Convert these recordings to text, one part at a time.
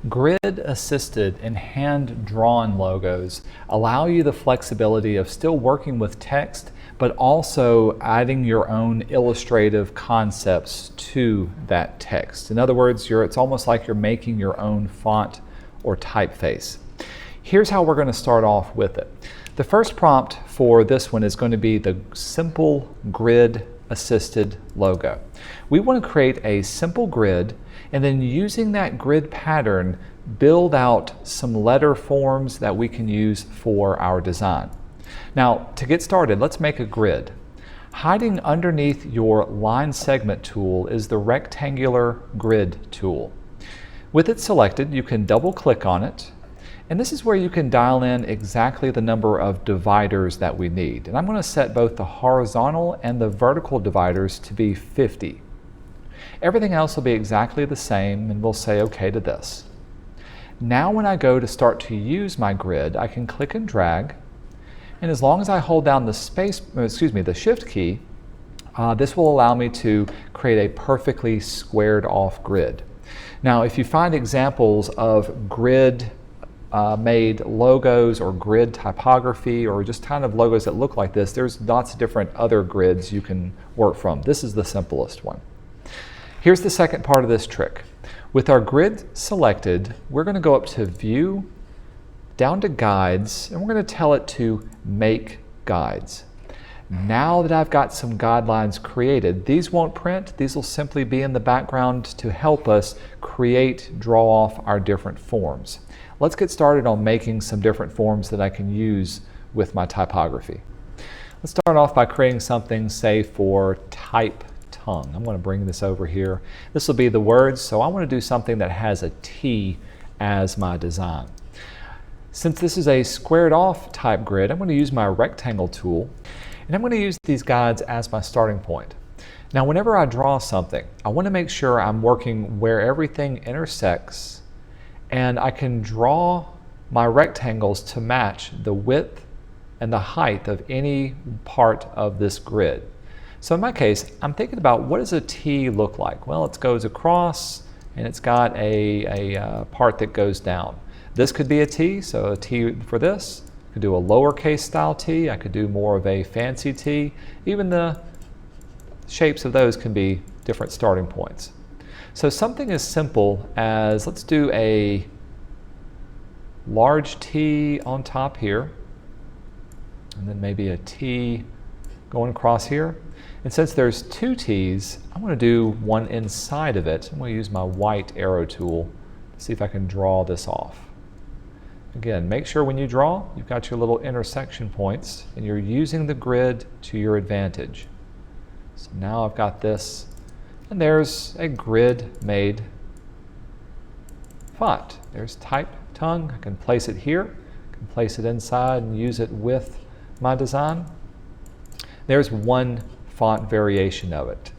Grid-assisted and hand-drawn logos allow you the flexibility of still working with text, but also adding your own illustrative concepts to that text. In other words, it's almost like you're making your own font or typeface. Here's how we're going to start off with it. The first prompt for this one is going to be the simple grid-assisted logo. We want to create a simple grid, and then using that grid pattern, build out some letter forms that we can use for our design. Now, to get started, let's make a grid. Hiding underneath your line segment tool is the rectangular grid tool. With it selected, you can double click on it, and this is where you can dial in exactly the number of dividers that we need. And I'm going to set both the horizontal and the vertical dividers to be 50. Everything else will be exactly the same, and we'll say OK to this. Now when I go to start to use my grid, I can click and drag, and as long as I hold down the Shift key, this will allow me to create a perfectly squared off grid. Now if you find examples of grid made logos or grid typography or just kind of logos that look like this, there's lots of different other grids you can work from. This is the simplest one. Here's the second part of this trick. With our grid selected, we're going to go up to View, down to Guides, and we're going to tell it to Make Guides. Now that I've got some guidelines created, these won't print. These will simply be in the background to help us draw off our different forms. Let's get started on making some different forms that I can use with my typography. Let's start off by creating something, say, for type tongue. I'm going to bring this over here. This will be the words, so I want to do something that has a T as my design. Since this is a squared off type grid, I'm going to use my rectangle tool, and I'm going to use these guides as my starting point. Now whenever I draw something, I want to make sure I'm working where everything intersects, and I can draw my rectangles to match the width and the height of any part of this grid. So in my case, I'm thinking about, what does a T look like? Well, it goes across and it's got a part that goes down. This could be a T, so a T for this. I could do a lowercase style T. I could do more of a fancy T. Even the shapes of those can be different starting points. So something as simple as, let's do a large T on top here, and then maybe a T going across here. And since there's two T's, I'm going to do one inside of it. I'm going to use my white arrow tool to see if I can draw this off. Again, make sure when you draw, you've got your little intersection points and you're using the grid to your advantage. So now I've got this, and there's a grid made font. There's type tongue. I can place it here, I can place it inside and use it with my design. There's one font variation of it.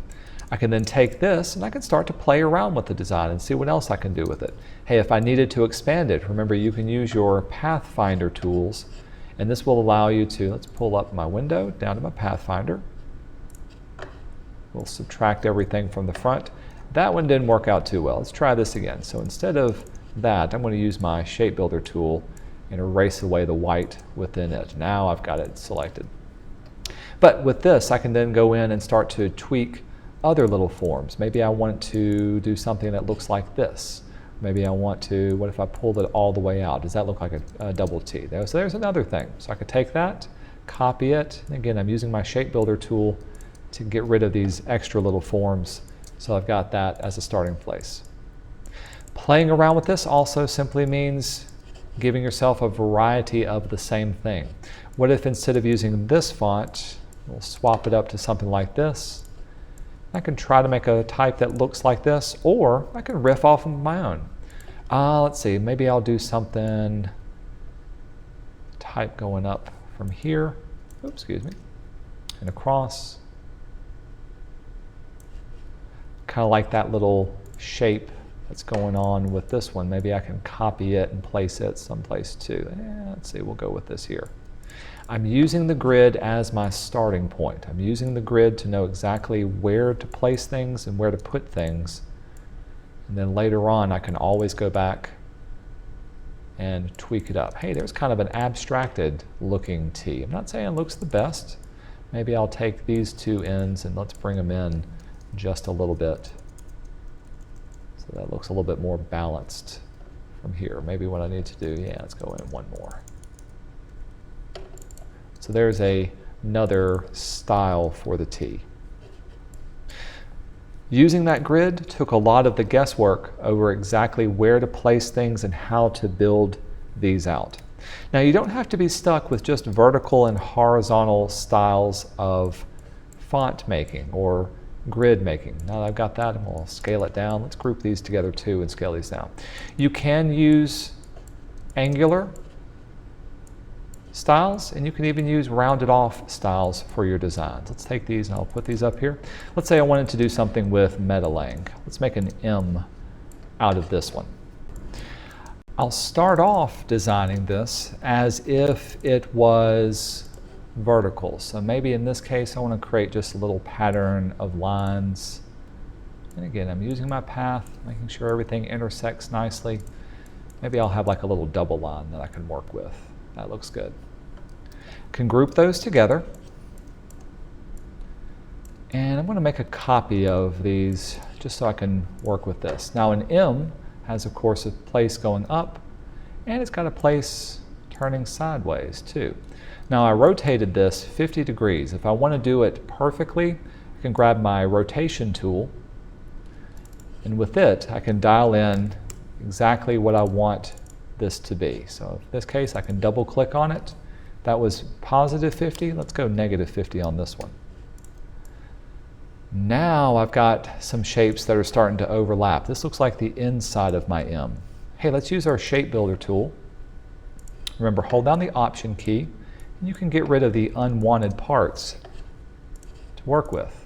I can then take this and I can start to play around with the design and see what else I can do with it. Hey, if I needed to expand it, remember you can use your Pathfinder tools, and this will allow you to, let's pull up my window down to my Pathfinder. We'll subtract everything from the front. That one didn't work out too well. Let's try this again. So instead of that, I'm going to use my Shape Builder tool and erase away the white within it. Now I've got it selected. But with this, I can then go in and start to tweak other little forms. Maybe I want to do something that looks like this. Maybe I want to, what if I pulled it all the way out? Does that look like a double T? So there's another thing. So I could take that, copy it. And again, I'm using my Shape Builder tool to get rid of these extra little forms. So I've got that as a starting place. Playing around with this also simply means giving yourself a variety of the same thing. What if instead of using this font, we'll swap it up to something like this. I can try to make a type that looks like this, or I can riff off of my own. Let's see, maybe I'll do something, type going up from here, oops, excuse me, and across. Kind of like that little shape that's going on with this one. Maybe I can copy it and place it someplace too. Let's see, we'll go with this here. I'm using the grid as my starting point. I'm using the grid to know exactly where to place things and where to put things. And then later on, I can always go back and tweak it up. Hey, there's kind of an abstracted looking T. I'm not saying it looks the best. Maybe I'll take these two ends and let's bring them in just a little bit. So that looks a little bit more balanced from here. Maybe what I need to do, yeah, let's go in one more. So there's another style for the T. Using that grid took a lot of the guesswork over exactly where to place things and how to build these out. Now, you don't have to be stuck with just vertical and horizontal styles of font making or grid making. Now that I've got that, and we'll scale it down. Let's group these together too and scale these down. You can use angular styles, and you can even use rounded off styles for your designs. Let's take these and I'll put these up here. Let's say I wanted to do something with Metalang. Let's make an M out of this one. I'll start off designing this as if it was vertical. So maybe in this case I want to create just a little pattern of lines. And again, I'm using my path, making sure everything intersects nicely. Maybe I'll have like a little double line that I can work with. That looks good. Can group those together. And I'm going to make a copy of these just so I can work with this. Now an M has of course a place going up, and it's got a place turning sideways too. Now I rotated this 50 degrees. If I want to do it perfectly, I can grab my rotation tool, and with it I can dial in exactly what I want this to be. So in this case I can double click on it. That was positive 50. Let's go negative 50 on this one. Now I've got some shapes that are starting to overlap. This looks like the inside of my M. Hey, let's use our shape builder tool. Remember, hold down the Option key and you can get rid of the unwanted parts to work with.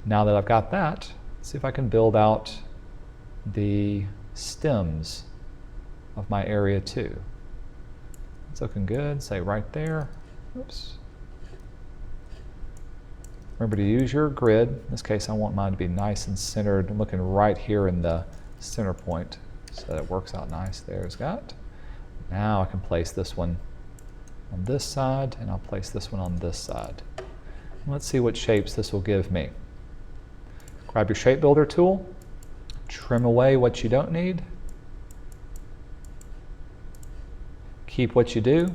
Now that I've got that, let's see if I can build out the stems of my area too. It's looking good, say right there. Oops. Remember to use your grid. In this case I want mine to be nice and centered. I'm looking right here in the center point so that it works out nice. There's got. Now I can place this one on this side and I'll place this one on this side. Let's see what shapes this will give me. Grab your shape builder tool, trim away what you don't need. Keep what you do,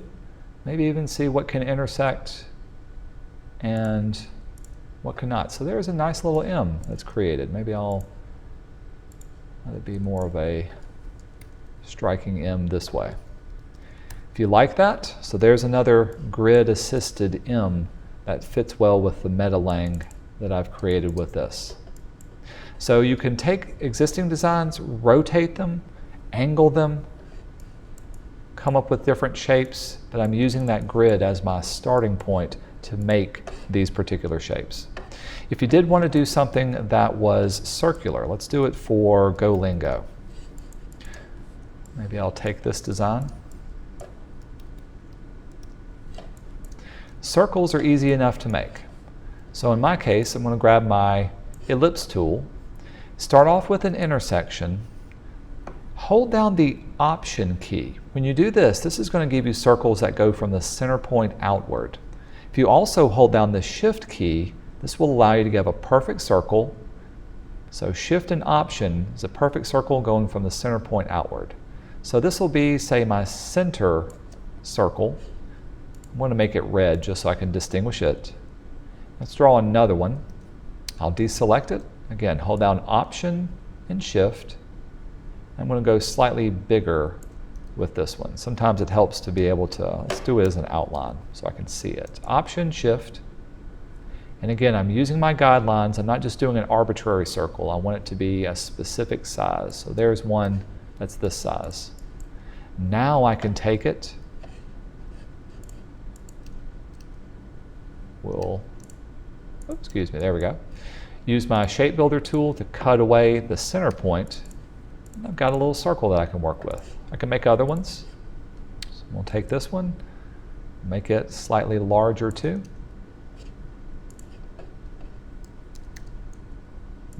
maybe even see what can intersect and what cannot. So there's a nice little M that's created. Maybe I'll let it be more of a striking M this way. If you like that, so there's another grid assisted M that fits well with the Metalang that I've created with this. So you can take existing designs, rotate them, angle them, come up with different shapes, but I'm using that grid as my starting point to make these particular shapes. If you did want to do something that was circular, let's do it for GoLingo. Maybe I'll take this design. Circles are easy enough to make. So in my case, I'm going to grab my ellipse tool, start off with an intersection, hold down the Option key. When you do this, this is going to give you circles that go from the center point outward. If you also hold down the Shift key, this will allow you to give a perfect circle. So Shift and Option is a perfect circle going from the center point outward. So this will be, say, my center circle. I'm going to make it red just so I can distinguish it. Let's draw another one. I'll deselect it. Again, hold down Option and Shift. I'm going to go slightly bigger with this one. Sometimes it helps to be able to, let's do it as an outline so I can see it. Option, Shift. And again, I'm using my guidelines. I'm not just doing an arbitrary circle. I want it to be a specific size. So there's one that's this size. Now I can take it. Excuse me, there we go. Use my shape builder tool to cut away the center point. I've got a little circle that I can work with. I can make other ones. So we'll take this one, make it slightly larger too.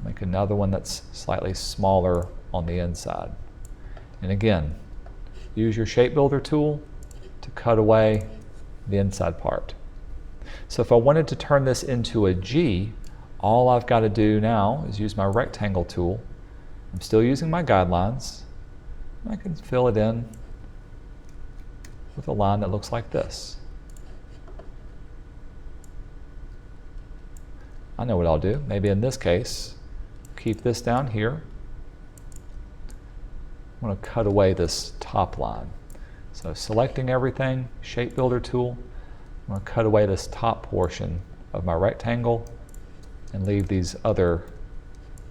Make another one that's slightly smaller on the inside. And again, use your shape builder tool to cut away the inside part. So if I wanted to turn this into a G, all I've got to do now is use my rectangle tool. I'm still using my guidelines. I can fill it in with a line that looks like this. I know what I'll do. Maybe in this case, keep this down here. I'm going to cut away this top line. So selecting everything, shape builder tool, I'm going to cut away this top portion of my rectangle and leave these other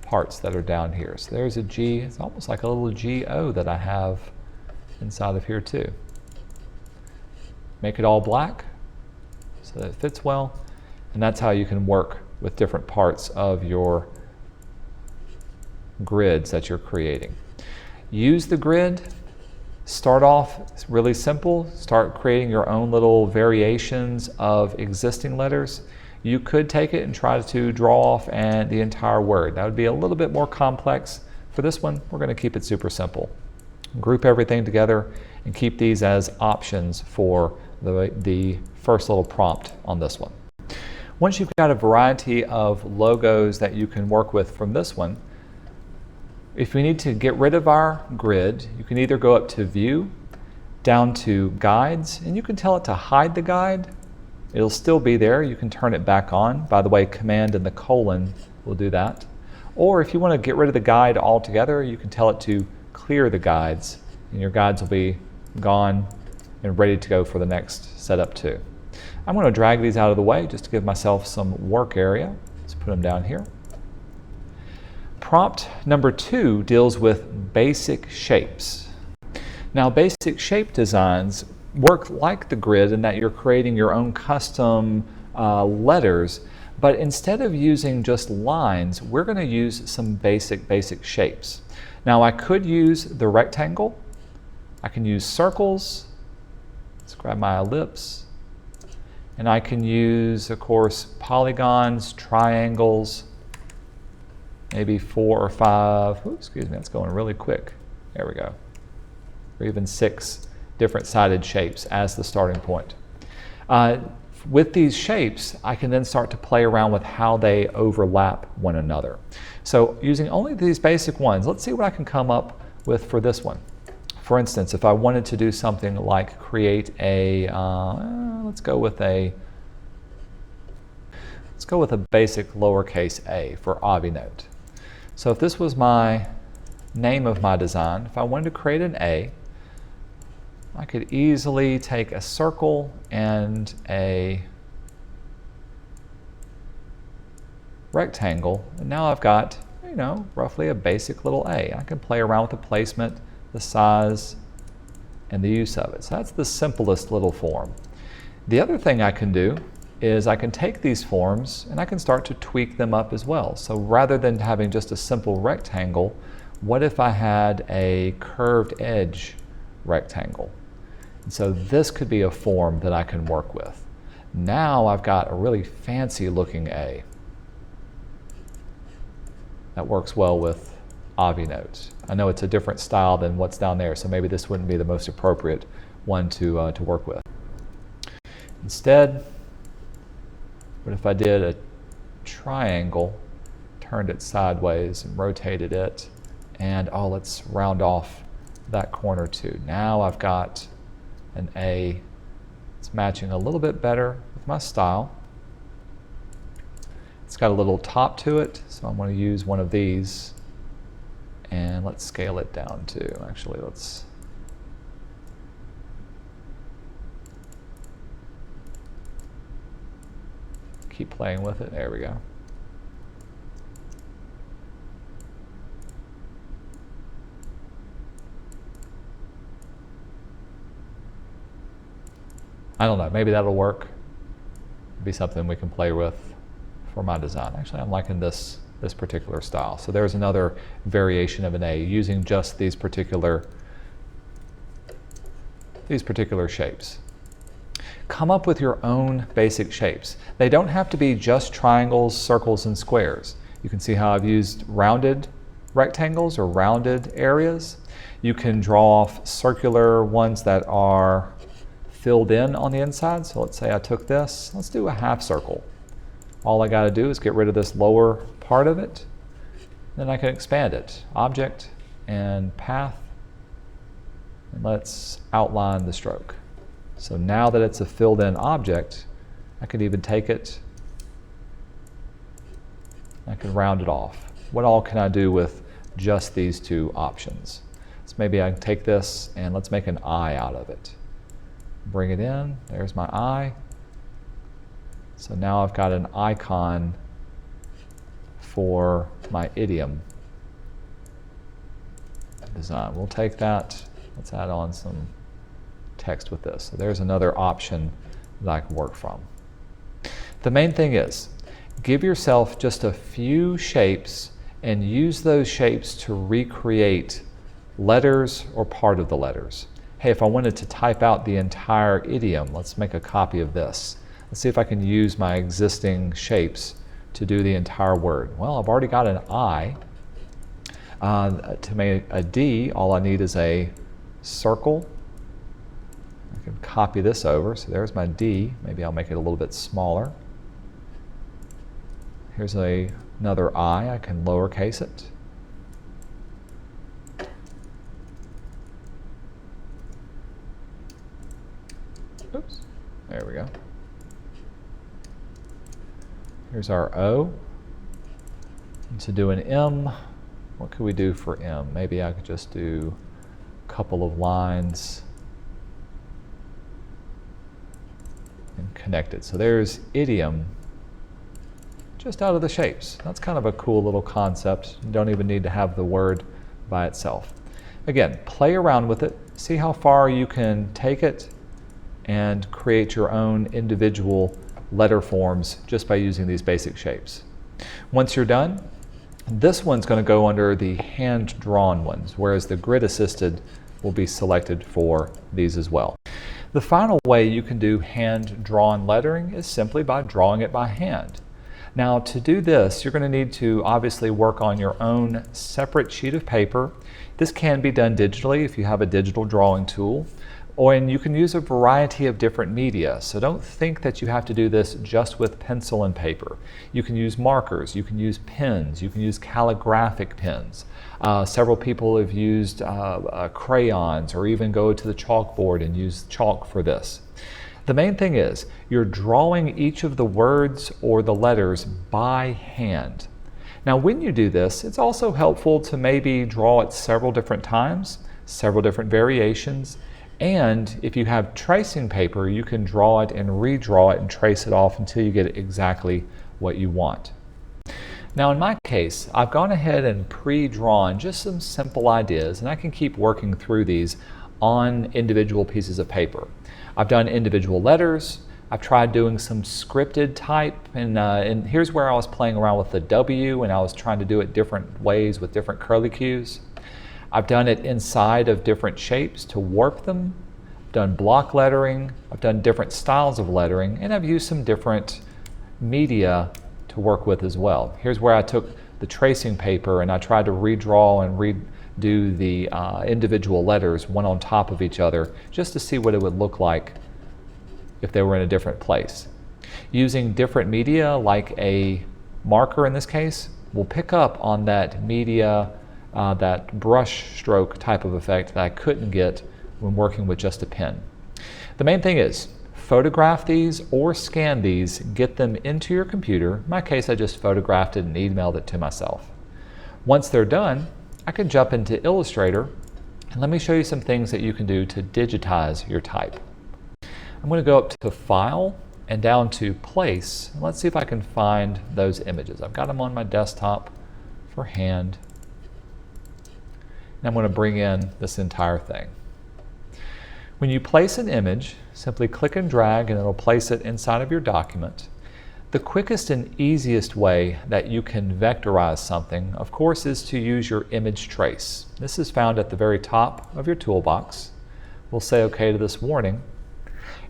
parts that are down here. So there's a G. It's almost like a little GO that I have inside of here too. Make it all black so that it fits well, and that's how you can work with different parts of your grids that you're creating. Use the grid. Start off really simple. Start creating your own little variations of existing letters. You could take it and try to draw off the entire word. That would be a little bit more complex. For this one, we're going to keep it super simple. Group everything together and keep these as options for the first little prompt on this one. Once you've got a variety of logos that you can work with from this one, if we need to get rid of our grid, you can either go up to View, down to Guides, and you can tell it to hide the guide. It'll still be there. You can turn it back on. By the way, Command and the colon will do that. Or if you want to get rid of the guide altogether, you can tell it to clear the guides, and your guides will be gone and ready to go for the next setup too. I'm going to drag these out of the way just to give myself some work area. Let's put them down here. Prompt number 2 deals with basic shapes. Now, basic shape designs work like the grid in that you're creating your own custom letters, but instead of using just lines, we're going to use some basic shapes. Now, I could use the rectangle. I can use circles. Let's grab my ellipse. And I can use, of course, polygons, triangles, maybe 4 or 5. Ooh, excuse me, that's going really quick. There we go. Or even 6 different sided shapes as the starting point. With these shapes, I can then start to play around with how they overlap one another. So using only these basic ones, let's see what I can come up with for this one. For instance, if I wanted to do something like create a, let's go with a basic lowercase a for Avinote. So if this was my name of my design, if I wanted to create an A, I could easily take a circle and a rectangle, and now I've got, you know, roughly a basic little A. I can play around with the placement, the size, and the use of it. So that's the simplest little form. The other thing I can do is I can take these forms and I can start to tweak them up as well. So rather than having just a simple rectangle, what if I had a curved edge rectangle? And so this could be a form that I can work with. Now I've got a really fancy looking A that works well with Avinote. I know it's a different style than what's down there, so maybe this wouldn't be the most appropriate one to work with. Instead, what if I did a triangle, turned it sideways and rotated it, and oh, let's round off that corner too. Now I've got an A. It's matching a little bit better with my style. It's got a little top to it, so I'm going to use one of these, and let's scale it down too. Actually, let's keep playing with it. There we go. I don't know, maybe that'll work. It'll be something we can play with for my design. Actually, I'm liking this particular style. So there's another variation of an A using just these particular shapes. Come up with your own basic shapes. They don't have to be just triangles, circles, and squares. You can see how I've used rounded rectangles or rounded areas. You can draw off circular ones that are filled in on the inside. So let's say I took this, let's do a half circle. All I got to do is get rid of this lower part of it. Then I can expand it. Object and path. And let's outline the stroke. So now that it's a filled in object, I could even take it, I can round it off. What all can I do with just these two options? So maybe I can take this and let's make an eye out of it. Bring it in, there's my eye. So now I've got an icon for my idiom design. We'll take that, let's add on some text with this. So there's another option that I can work from. The main thing is, give yourself just a few shapes and use those shapes to recreate letters or part of the letters. Hey, if I wanted to type out the entire idiom, let's make a copy of this. Let's see if I can use my existing shapes to do the entire word. Well, I've already got an I. To make a D, all I need is a circle. I can copy this over. So there's my D. Maybe I'll make it a little bit smaller. Here's another I. I can lowercase it. Oops. There we go. Here's our O. And to do an M, what could we do for M? Maybe I could just do a couple of lines and connect it. So there's idiom just out of the shapes. That's kind of a cool little concept. You don't even need to have the word by itself. Again, play around with it. See how far you can take it and create your own individual letter forms just by using these basic shapes. Once you're done, this one's going to go under the hand-drawn ones, whereas the grid-assisted will be selected for these as well. The final way you can do hand-drawn lettering is simply by drawing it by hand. Now, to do this, you're going to need to obviously work on your own separate sheet of paper. This can be done digitally if you have a digital drawing tool, and you can use a variety of different media. So don't think that you have to do this just with pencil and paper. You can use markers, you can use pens, you can use calligraphic pens. Several people have used crayons, or even go to the chalkboard and use chalk for this. The main thing is, you're drawing each of the words or the letters by hand. Now when you do this, it's also helpful to maybe draw it several different times, several different variations, and if you have tracing paper, you can draw it and redraw it and trace it off until you get exactly what you want. Now in my case, I've gone ahead and pre-drawn just some simple ideas, and I can keep working through these on individual pieces of paper. I've done individual letters. I've tried doing some scripted type, and here's where I was playing around with the W, and I was trying to do it different ways with different curlicues. I've done it inside of different shapes to warp them. I've done block lettering. I've done different styles of lettering, and I've used some different media to work with as well. Here's where I took the tracing paper and I tried to redraw and redo the individual letters one on top of each other just to see what it would look like if they were in a different place. Using different media, like a marker in this case, will pick up on that media, that brush stroke type of effect that I couldn't get when working with just a pen. The main thing is, photograph these or scan these, get them into your computer. In my case, I just photographed it and emailed it to myself. Once they're done, I can jump into Illustrator, and let me show you some things that you can do to digitize your type. I'm going to go up to File and down to Place, and let's see if I can find those images. I've got them on my desktop for hand. And I'm going to bring in this entire thing. When you place an image, simply click and drag and it'll place it inside of your document. The quickest and easiest way that you can vectorize something, of course, is to use your image trace. This is found at the very top of your toolbox. We'll say OK to this warning.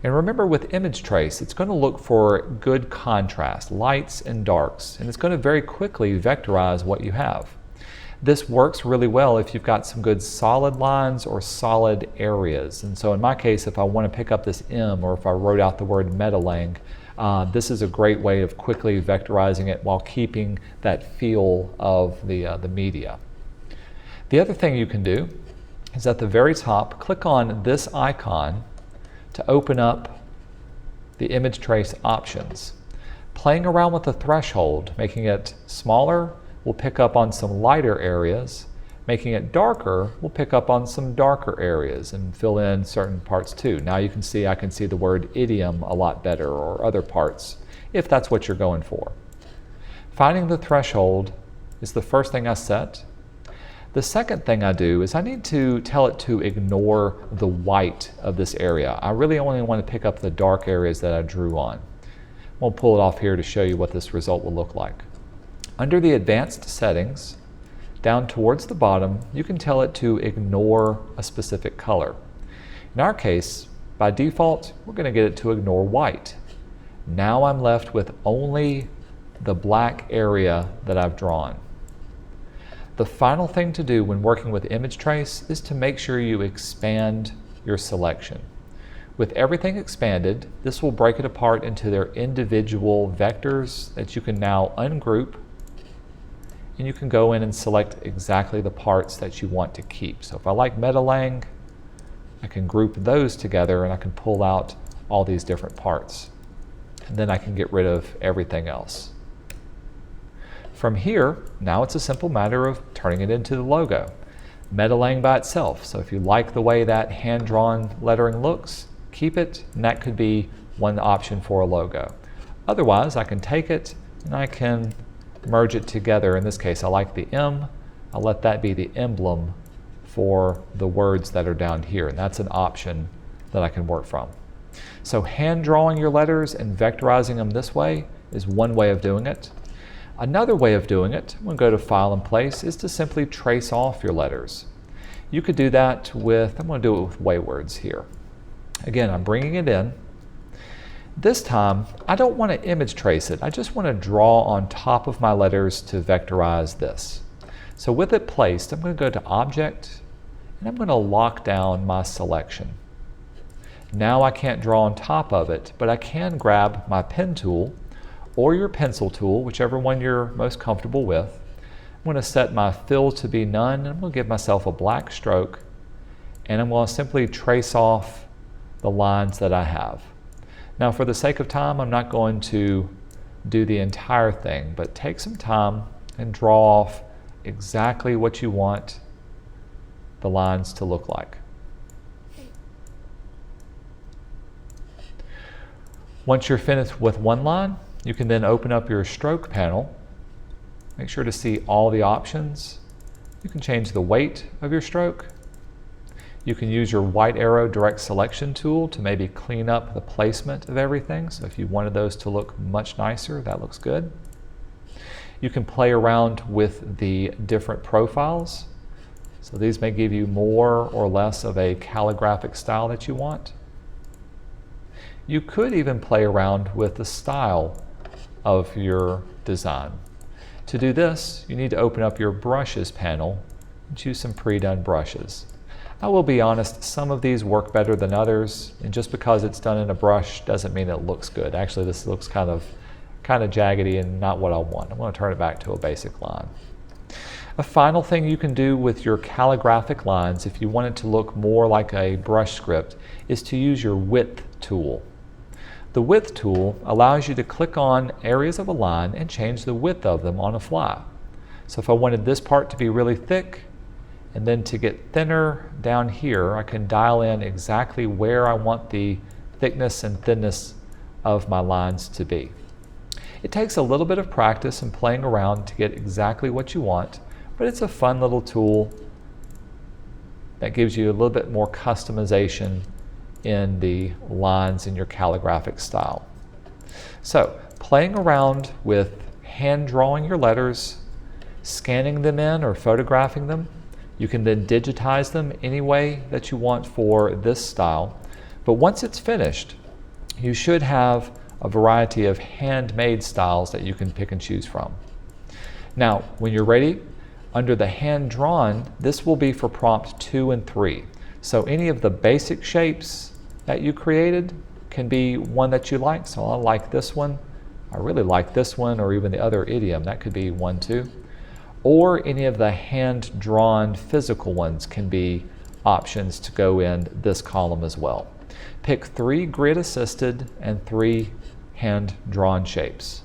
And remember, with image trace, it's going to look for good contrast, lights and darks, and it's going to very quickly vectorize what you have. This works really well if you've got some good solid lines or solid areas. And so in my case, if I want to pick up this M, or if I wrote out the word Metalang, this is a great way of quickly vectorizing it while keeping that feel of the media. The other thing you can do is at the very top, click on this icon to open up the image trace options. Playing around with the threshold, making it smaller, will pick up on some lighter areas. Making it darker will pick up on some darker areas and fill in certain parts too. Now you can see, I can see the word idiom a lot better, or other parts, if that's what you're going for. Finding the threshold is the first thing I set. The second thing I do is I need to tell it to ignore the white of this area. I really only want to pick up the dark areas that I drew on. We'll pull it off here to show you what this result will look like. Under the advanced settings, down towards the bottom, you can tell it to ignore a specific color. In our case, by default, we're going to get it to ignore white. Now I'm left with only the black area that I've drawn. The final thing to do when working with image trace is to make sure you expand your selection. With everything expanded, this will break it apart into their individual vectors that you can now ungroup, and you can go in and select exactly the parts that you want to keep. So if I like Metalang, I can group those together and I can pull out all these different parts. And then I can get rid of everything else. From here, now it's a simple matter of turning it into the logo. Metalang by itself. So if you like the way that hand-drawn lettering looks, keep it, and that could be one option for a logo. Otherwise, I can take it and I can merge it together. In this case, I like the M. I'll let that be the emblem for the words that are down here, and that's an option that I can work from. So hand drawing your letters and vectorizing them this way is one way of doing it. Another way of doing it, I'm going to go to File and Place, is to simply trace off your letters. You could do that with, I'm going to do it with waywords here. Again, I'm bringing it in. This time, I don't want to image trace it. I just want to draw on top of my letters to vectorize this. So with it placed, I'm going to go to Object, and I'm going to lock down my selection. Now I can't draw on top of it, but I can grab my pen tool or your pencil tool, whichever one you're most comfortable with. I'm going to set my fill to be none, and I'm going to give myself a black stroke, and I'm going to simply trace off the lines that I have. Now for the sake of time, I'm not going to do the entire thing, but take some time and draw off exactly what you want the lines to look like. Once you're finished with one line, you can then open up your stroke panel. Make sure to see all the options. You can change the weight of your stroke. You can use your white arrow direct selection tool to maybe clean up the placement of everything. So if you wanted those to look much nicer, that looks good. You can play around with the different profiles. So these may give you more or less of a calligraphic style that you want. You could even play around with the style of your design. To do this, you need to open up your brushes panel and choose some pre-done brushes. I will be honest, some of these work better than others, and just because it's done in a brush doesn't mean it looks good. Actually, this looks kind of jaggedy and not what I want. I'm going to turn it back to a basic line. A final thing you can do with your calligraphic lines, if you want it to look more like a brush script, is to use your width tool. The width tool allows you to click on areas of a line and change the width of them on the fly. So if I wanted this part to be really thick and then to get thinner down here, I can dial in exactly where I want the thickness and thinness of my lines to be. It takes a little bit of practice and playing around to get exactly what you want, but it's a fun little tool that gives you a little bit more customization in the lines in your calligraphic style. So, playing around with hand drawing your letters, scanning them in or photographing them. You can then digitize them any way that you want for this style. But once it's finished, you should have a variety of handmade styles that you can pick and choose from. Now, when you're ready, Under the hand drawn, this will be for prompt 2 and 3. So any of the basic shapes that you created can be one that you like. So I like this one. I really like this one, or even the other idiom. That could be 1, 2. Or any of the hand-drawn physical ones can be options to go in this column as well. Pick 3 grid-assisted and 3 hand-drawn shapes.